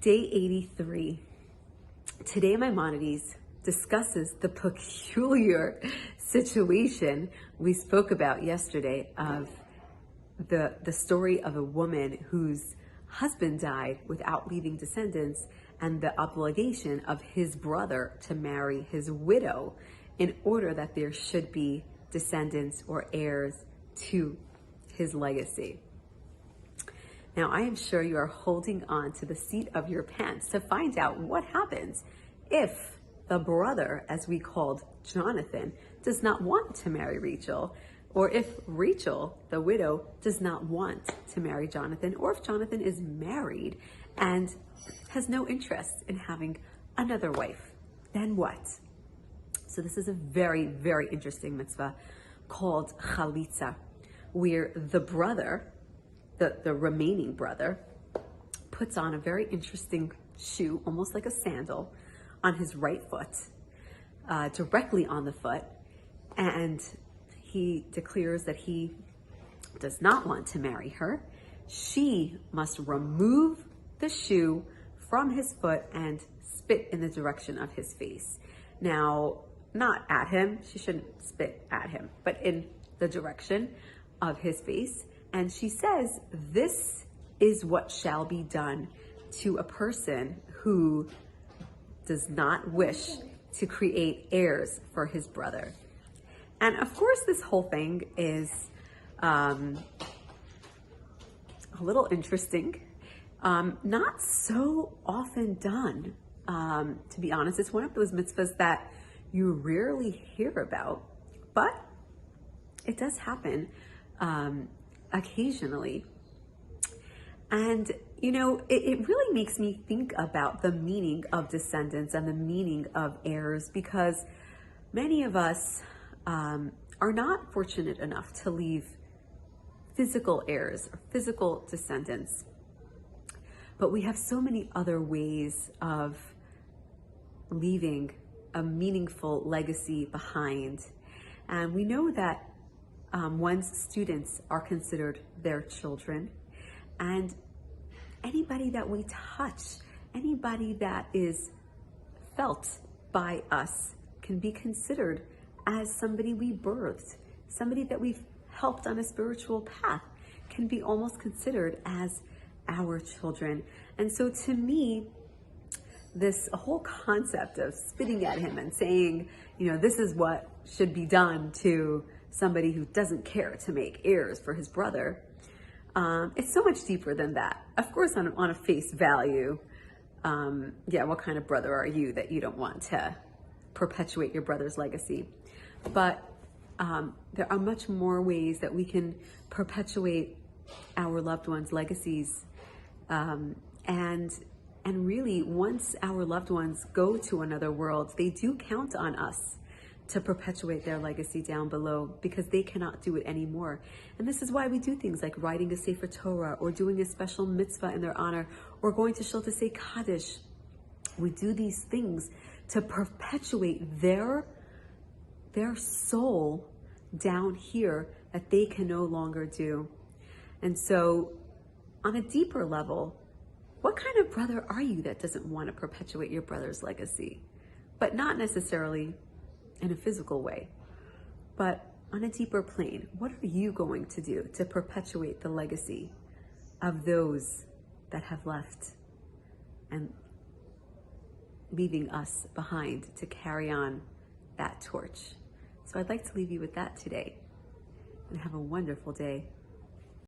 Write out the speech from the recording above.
Day 83. Today Maimonides discusses the peculiar situation we spoke about yesterday of the story of a woman whose husband died without leaving descendants and the obligation of his brother to marry his widow in order that there should be descendants or heirs to his legacy. Now, I am sure you are holding on to the seat of your pants to find out what happens if the brother, as we called Jonathan, does not want to marry Rachel, or if Rachel, the widow, does not want to marry Jonathan, or if Jonathan is married and has no interest in having another wife. Then what? So this is a very, very interesting mitzvah called chalitza, where the brother, the remaining brother, puts on a very interesting shoe, almost like a sandal, on his right foot, directly on the foot, and he declares that he does not want to marry her. She must remove the shoe from his foot and spit in the direction of his face. Now, not at him, she shouldn't spit at him, but in the direction of his face. And she says, this is what shall be done to a person who does not wish to create heirs for his brother. And of course, this whole thing is a little interesting, not so often done. To be honest, it's one of those mitzvahs that you rarely hear about, but it does happen occasionally. And, you know, it really makes me think about the meaning of descendants and the meaning of heirs, because many of us are not fortunate enough to leave physical heirs or physical descendants. But we have so many other ways of leaving a meaningful legacy behind. And we know that one's students are considered their children. And anybody that we touch, anybody that is felt by us, can be considered as somebody we birthed, somebody that we've helped on a spiritual path, can be almost considered as our children. And so to me, this whole concept of spitting at him and saying, you know, this is what should be done to somebody who doesn't care to make heirs for his brother, it's so much deeper than that. Of course, on a face value, what kind of brother are you that you don't want to perpetuate your brother's legacy? But there are much more ways that we can perpetuate our loved ones' legacies. And really, once our loved ones go to another world, they do count on us to perpetuate their legacy down below, because they cannot do it anymore. And this is why we do things like writing a Sefer Torah, or doing a special mitzvah in their honor, or going to shul to say Kaddish. We do these things to perpetuate their soul down here that they can no longer do. And so on a deeper level, what kind of brother are you that doesn't want to perpetuate your brother's legacy? But not necessarily in a physical way, but on a deeper plane. What are you going to do to perpetuate the legacy of those that have left and leaving us behind to carry on that torch? So I'd like to leave you with that today, and have a wonderful day.